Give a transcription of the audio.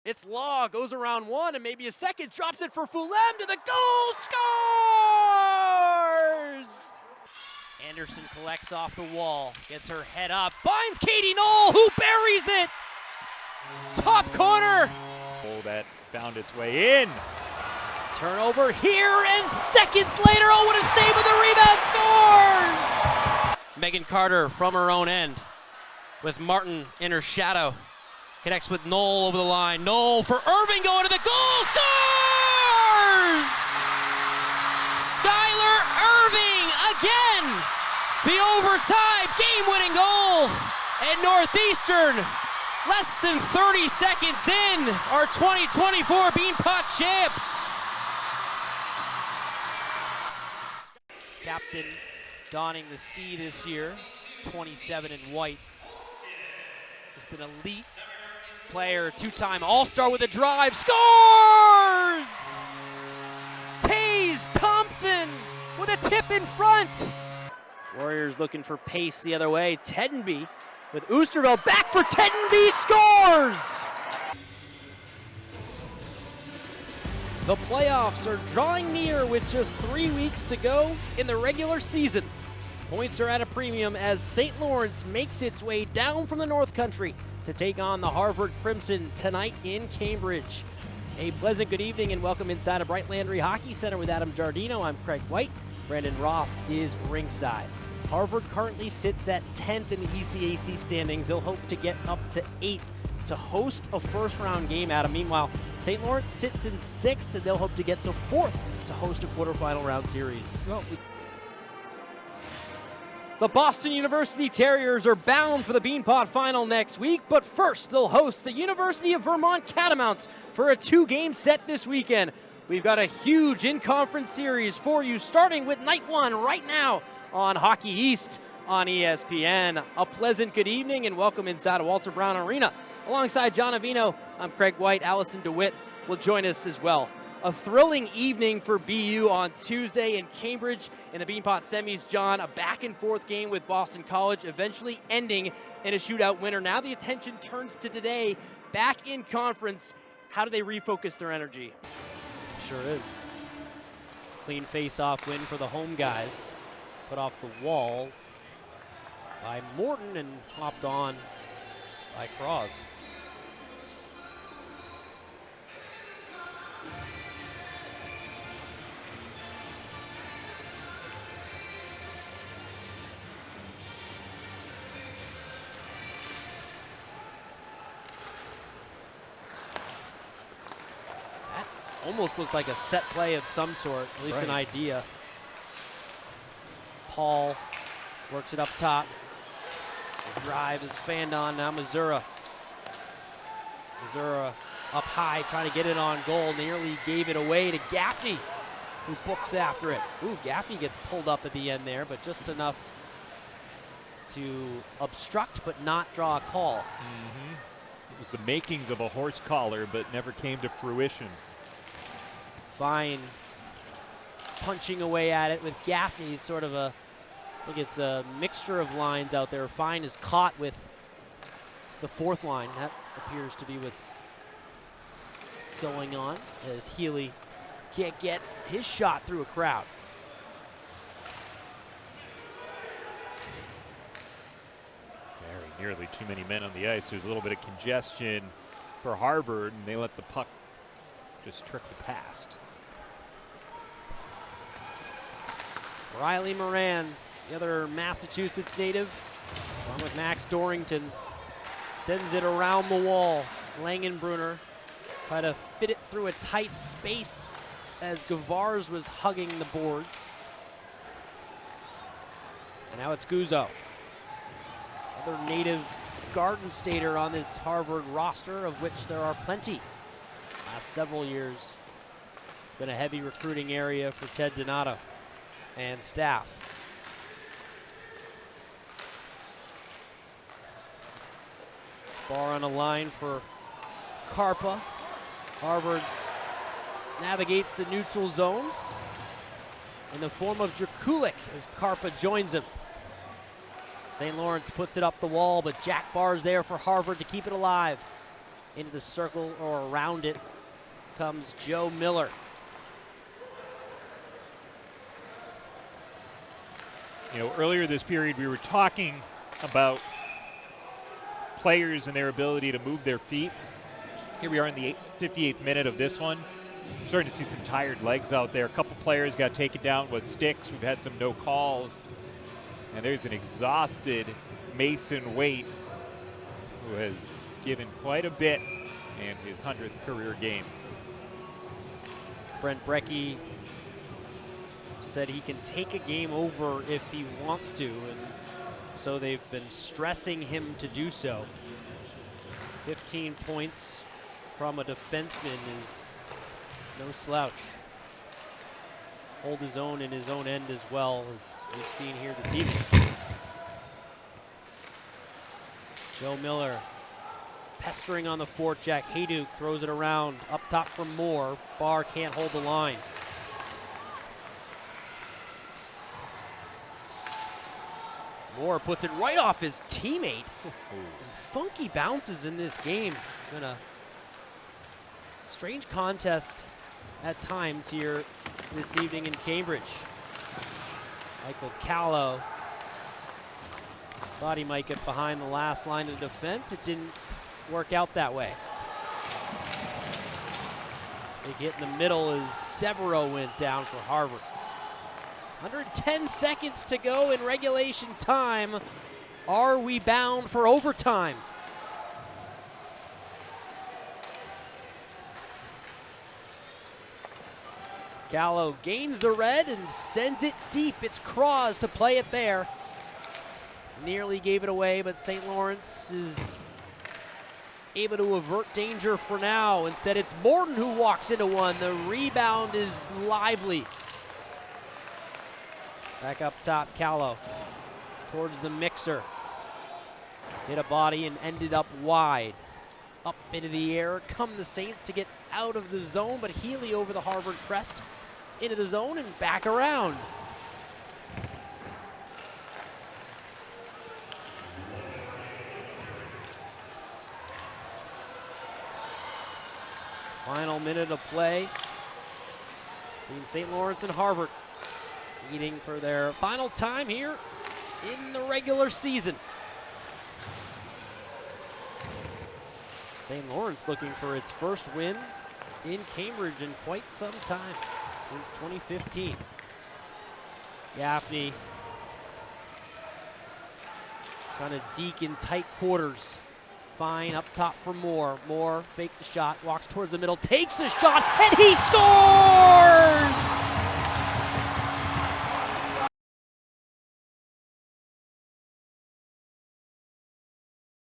It's Law, goes around one and maybe a second, drops it for Fulham to the goal, scores! Anderson collects off the wall, gets her head up, finds Katie Knoll, who buries it! Top corner! That found its way in. Turnover here, and seconds later, oh, what a save with the rebound, scores! Megan Carter from her own end, with Martin in her shadow. Connects with Knoll over the line. Knoll for Irving going to the goal, scores! Skylar Irving again! The overtime game-winning goal, and Northeastern, less than 30 seconds in, our 2024 Beanpot champs. Captain donning the C this year, 27 in white. Just an elite player, two-time All-Star with a drive, scores! Taze Thompson with a tip in front. Warriors looking for pace the other way. Tedenby with Oosterveld, back for Tedenby, scores! The playoffs are drawing near with just 3 weeks to go in the regular season. Points are at a premium as St. Lawrence makes its way down from the North Country to take on the Harvard Crimson tonight in Cambridge. A pleasant good evening and welcome inside of Bright Landry Hockey Center with Adam Giardino. I'm Craig White. Brandon Ross is ringside. Harvard currently sits at 10th in the ECAC standings. They'll hope to get up to 8th to host a first-round game, Adam. Meanwhile, St. Lawrence sits in 6th, and they'll hope to get to 4th to host a quarterfinal round series. The Boston University Terriers are bound for the Beanpot Final next week, but first they'll host the University of Vermont Catamounts for a 2-game set this weekend. We've got a huge in-conference series for you, starting with night 1 right now on Hockey East on ESPN. A pleasant good evening and welcome inside of Walter Brown Arena. Alongside John Avino, I'm Craig White. Allison DeWitt will join us as well. A thrilling evening for BU on Tuesday in Cambridge in the Beanpot semis. John, a back-and-forth game with Boston College, eventually ending in a shootout winner. Now the attention turns to today, back in conference. How do they refocus their energy? Sure is. Clean face-off win for the home guys. Put off the wall by Morton and hopped on by Cross. That almost looked like a set play of some sort, at least an idea. Paul works it up top. The drive is fanned on, now Missouri. Missouri up high, trying to get it on goal. Nearly gave it away to Gaffney, who books after it. Ooh, Gaffney gets pulled up at the end there, but just enough to obstruct but not draw a call. It was the makings of a horse collar, but never came to fruition. Fine punching away at it with Gaffney, sort of a, I think it's a mixture of lines out there. Fine is caught with the fourth line. That appears to be what's going on as Healy can't get his shot through a crowd. Nearly too many men on the ice. There's a little bit of congestion for Harvard, and they let the puck just trickle past. Riley Moran, the other Massachusetts native, along with Max Dorrington, sends it around the wall. Langenbrunner try to fit it through a tight space as Gavars was hugging the boards. And now it's Guzzo, other native Garden Stater on this Harvard roster, of which there are plenty. Last several years, it's been a heavy recruiting area for Ted Donato and staff. Bar on a line for Karpa. Harvard navigates the neutral zone in the form of Drakulik as Karpa joins him. St. Lawrence puts it up the wall, but Jack Barr's there for Harvard to keep it alive. Into the circle or around it comes Joe Miller. You know, earlier this period we were talking about players and their ability to move their feet. Here we are in the 58th minute of this one. Starting to see some tired legs out there. A couple players got taken down with sticks. We've had some no calls. And there's an exhausted Mason Waite who has given quite a bit in his 100th career game. Brent Brecky said he can take a game over if he wants to, and so they've been stressing him to do so. 15 points from a defenseman is no slouch. Hold his own in his own end as well, as we've seen here this evening. Joe Miller pestering on the forecheck. Hayduk throws it around, up top for Moore. Barr can't hold the line. Moore puts it right off his teammate. Funky bounces in this game. It's been a strange contest at times here this evening in Cambridge. Michael Callow thought he might get behind the last line of defense. It didn't work out that way. Big hit in the middle as Severo went down for Harvard. 110 seconds to go in regulation time. Are we bound for overtime? Gallo gains the red and sends it deep. It's Craws to play it there. Nearly gave it away, but St. Lawrence is able to avert danger for now. Instead, it's Morton who walks into one. The rebound is lively. Back up top, Callow towards the mixer. Hit a body and ended up wide. Up into the air come the Saints to get out of the zone, but Healy over the Harvard crest into the zone and back around. Final minute of play between St. Lawrence and Harvard, meeting for their final time here in the regular season. St. Lawrence looking for its first win in Cambridge in quite some time, since 2015. Gaffney trying to deke in tight quarters. Fine up top for Moore. Moore faked the shot, walks towards the middle, takes a shot, and he scores!